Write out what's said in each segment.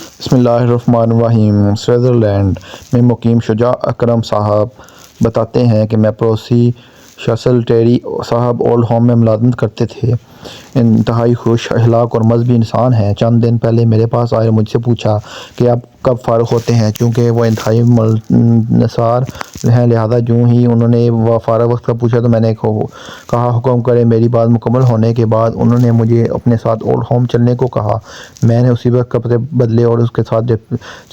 بسم اللہ الرحمن الرحیم۔ سوئٹزرلینڈ میں مقیم شجاع اکرم صاحب بتاتے ہیں کہ میں پڑوسی شاسل ٹیری صاحب اولڈ ہوم میں ملازمت کرتے تھے۔ انتہائی خوش اخلاق اور مذہبی انسان ہیں۔ چند دن پہلے میرے پاس آئے اور مجھ سے پوچھا کہ آپ کب فارغ ہوتے ہیں، چونکہ وہ انتہائی ملنسار ہیں، لہٰذا جو ہی انہوں نے فارغ وقت کا پوچھا تو میں نے کہا حکم کریں۔ میری بات مکمل ہونے کے بعد انہوں نے مجھے اپنے ساتھ اولڈ ہوم چلنے کو کہا۔ میں نے اسی وقت کپڑے بدلے اور اس کے ساتھ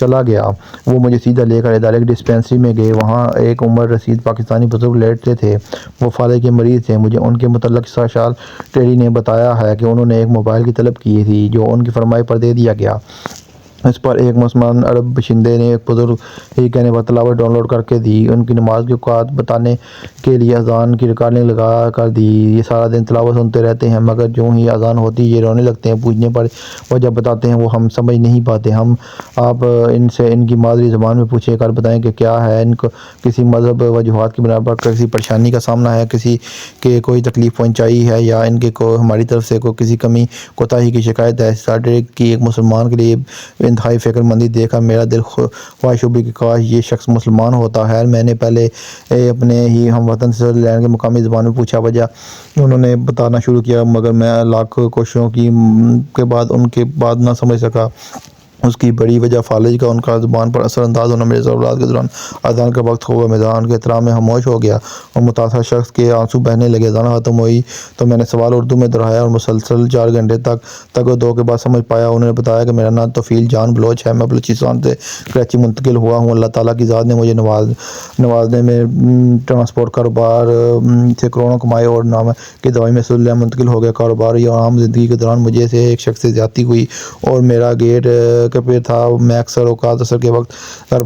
چلا گیا۔ وہ مجھے سیدھا لے کر ادارے کی ڈسپینسری میں گئے۔ وہاں ایک عمر رسید پاکستانی بزرگ لیٹے تھے۔ وہ فالج کے مریض تھے۔ مجھے ان کے متعلق شاسل ٹیری نے بتایا ہے کہ انہوں نے ایک موبائل کی طلب کی تھی جو ان کی فرمائش پر دے دیا گیا۔ اس پر ایک مسلمان عرب باشندے نے ایک بزرگ ہی کہنے پر تلاوت ڈاؤن لوڈ کرکے دی۔ ان کی نماز کے اوقات بتانے کے لیے اذان کی ریکارڈنگ لگا کر دی۔ یہ سارا دن تلاوت سنتے رہتے ہیں، مگر جو ہی اذان ہوتی ہے یہ رونے لگتے ہیں۔ پوچھنے پر وہ جب بتاتے ہیں وہ ہم سمجھ نہیں پاتے۔ آپ ان سے ان کی مادری زبان میں پوچھ کر بتائیں کہ کیا ہے ان کو کسی مذہب وجوہات کی بنا پر کسی پریشانی کا سامنا ہے، کسی کے کوئی تکلیف پہنچائی ہے یا ان کے ہماری طرف سے کسی کمی کوتاہی کی شکایت ہے۔ سیٹرڈے کی ایک مسلمان کے لیے انتہائی فکر مندی دیکھ کر میرا دل خواہش ہوئی کہ کاش یہ شخص مسلمان ہوتا ہے۔ میں نے پہلے اپنے ہی ہم وطن سے سوئٹزرلینڈ کی مقامی زبان میں پوچھا، وجہ انہوں نے بتانا شروع کیا، مگر میں لاکھ کوششوں کے بعد ان کی بات نہ سمجھ سکا۔ اس کی بڑی وجہ فالج کا ان کا زبان پر اثر انداز ہونا۔ میرے سوالات کے دوران اذان کا وقت ہوا، میدان کے احترام میں خاموش ہو گیا اور متاثرہ شخص کے آنسو بہنے لگے۔ اذان ختم ہوئی تو میں نے سوال اردو میں دہرایا اور مسلسل 4 گھنٹے تک دو کے بعد سمجھ پایا۔ انہوں نے بتایا کہ میرا نام توفیق جان بلوچ ہے، میں بلوچستان سے کراچی منتقل ہوا ہوں۔ اللہ تعالیٰ کی ذات نے مجھے نوازنے میں ٹرانسپورٹ کاروبار سے کروڑوں کمائے اور نام کی دوائی میں سوئٹزرلینڈ منتقل ہو گیا۔ کاروباری اور عام زندگی کے دوران مجھے سے ایک شخص سے زیادتی ہوئی اور میرا گیٹ پہ تھا۔ میں اکثر اوقات عصر کے وقت گھر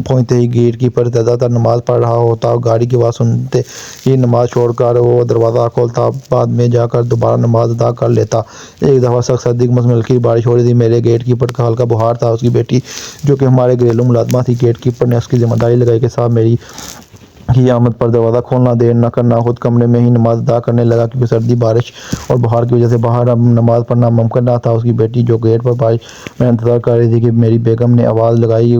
پہنچتے ہی گیٹ کیپر زیادہ تر نماز پڑھ رہا ہوتا۔ گاڑی کی آواز سنتے ہی نماز چھوڑ کر وہ دروازہ کھولتا، بعد میں جا کر دوبارہ نماز ادا کر لیتا۔ ایک دفعہ سخت سردی کے موسم میں ہلکی بارش ہو رہی تھی۔ میرے گیٹ کیپر کا ہلکا بخار تھا۔ اس کی بیٹی جو کہ ہمارے گھریلو ملازمہ تھی، گیٹ کیپر نے اس کی ذمہ داری لگائی کہ صاحب میری کی آمد پر دروازہ کھولنا، دیر نہ کرنا۔ خود کمرے میں ہی نماز ادا کرنے لگا کیونکہ سردی، بارش اور بخار کی وجہ سے باہر نماز پڑھنا ممکن نہ تھا۔ اس کی بیٹی جو گیٹ پر بارش میں انتظار کر رہی تھی کہ میری بیگم نے آواز لگائی،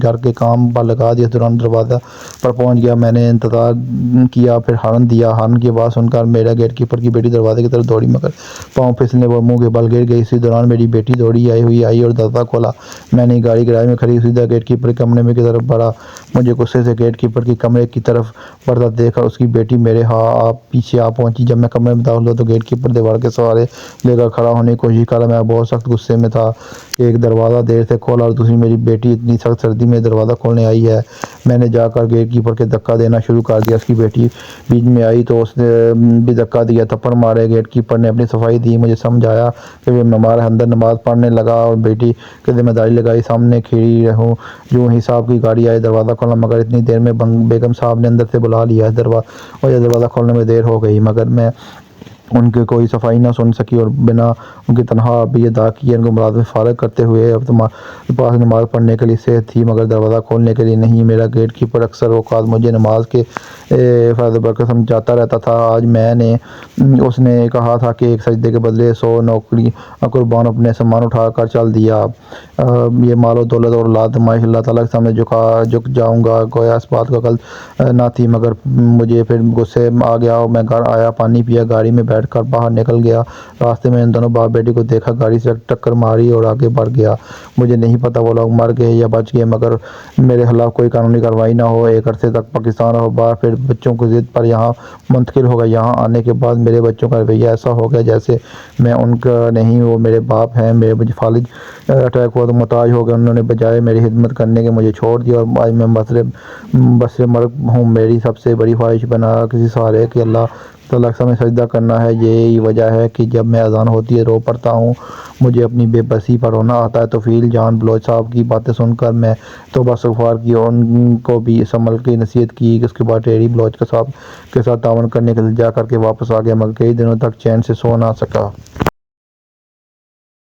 گھر کے کام پر لگا دیا۔ اس دوران دروازہ پر پہنچ گیا۔ میں نے انتظار کیا، پھر ہارن دیا۔ ہارن کی آواز سن کر میرا گیٹ کیپر کی بیٹی دروازے کی طرف دوڑی، مگر پاؤں پھسلنے اور منہ کے بل گر گئی۔ اسی دوران میری بیٹی دوڑی آئی اور دروازہ کھولا۔ میں نے گاڑی گراج میں کھڑی سیدھا گیٹ کیپر کے کمرے کی طرف بڑھا۔ مجھے غصے سے گیٹ کیپر کے کمرے کی طرف بڑھتا دیکھ کر اس کی بیٹی میرے پیچھے آ پہنچی۔ جب میں کمرے میں داخل ہوا تو گیٹ کیپر دیوار کے سہارے لے کر کھڑا ہونے کی کوشش کر رہا۔ میں بہت سخت غصے میں تھا کہ ایک دروازہ دیر سے کھولا اور دوسری میری بیٹی اتنی سخت سردی میں دروازہ کھولنے آئی ہے۔ میں نے جا کر گیٹ کیپر کے دھکا دینا شروع کر دیا۔ اس کی بیٹی بیچ میں آئی تو اس نے بھی دھکا دیا، تھپڑ مارے۔ گیٹ کیپر نے اپنی صفائی دی۔ مجھے سمجھ آیا کہ وہ ہمارے اندر نماز پڑھنے لگا اور بیٹی کی ذمہ داری لگائی۔ سامنے کھڑی رہوں، جو ہی صاحب کی گاڑی آئی دروازہ کھولا، مگر اتنی دیر میں بیگم صاحب نے اندر سے بلا لیا۔ دروازہ کھولنے میں دیر ہو گئی، مگر میں ان کی کوئی صفائی نہ سن سکی اور بنا ان کی تنہا بھی ادا کیے ان کو ملازمت فارغ کرتے ہوئے اب تمہارے پاس نماز پڑھنے کے لیے صحت تھی مگر دروازہ کھولنے کے لیے نہیں۔ میرا گیٹ کیپر اکثر اوقات مجھے نماز کے فرض برکت سمجھاتا رہتا تھا۔ آج اس نے کہا تھا کہ ایک سجدے کے بدلے 100 نوکریاں قربان، اپنے سامان اٹھا کر چل دیا۔ یہ مال و دولت اور اولاد نمائش اللہ تعالیٰ کے سامنے جھک جاؤں گا، گویا اس بات کا عقل نہ تھی، مگر مجھے پھر غصے آ گیا اور میں گھر آیا، پانی پیا، گاڑی میں بیٹھ کر باہر نکل گیا۔ راستے میں ان دونوں باپ بیٹی کو دیکھا، گاڑی سے ٹکر ماری اور آگے بڑھ گیا۔ مجھے نہیں پتا وہ لوگ مر گئے یا بچ گئے، مگر میرے خلاف کوئی قانونی کارروائی نہ ہو۔ ایک عرصے تک پاکستان رہا، بعد پھر بچوں کی ضد پر یہاں منتقل ہو گیا۔ یہاں آنے کے بعد میرے بچوں کا رویہ ایسا ہو گیا جیسے میں ان کا نہیں، وہ میرے باپ ہیں۔ مجھے فالج اٹیک ہوا تو محتاج ہو گئے، انہوں نے بجائے میری خدمت کرنے کے مجھے چھوڑ دیا اور آج میں بسر مرگ ہوں۔ میری سب سے بڑی خواہش بنا کسی سہارے کہ اللہ تعالیٰ کے سامنے سجدہ کرنا ہے۔ یہی وجہ ہے کہ جب میں اذان ہوتی ہے رو پڑتا ہوں، مجھے اپنی بے بسی پر رونا آتا ہے۔ توفیق جان بلوچ صاحب کی باتیں سن کر میں توبہ استغفار کی اور ان کو بھی اس عمل کی نصیحت کی۔ اس کے بعد ٹیری بلوچ صاحب کے ساتھ تعاون کرنے کا دل جا کر کے واپس آ گیا، مگر کئی دنوں تک چین سے سو نہ سکا۔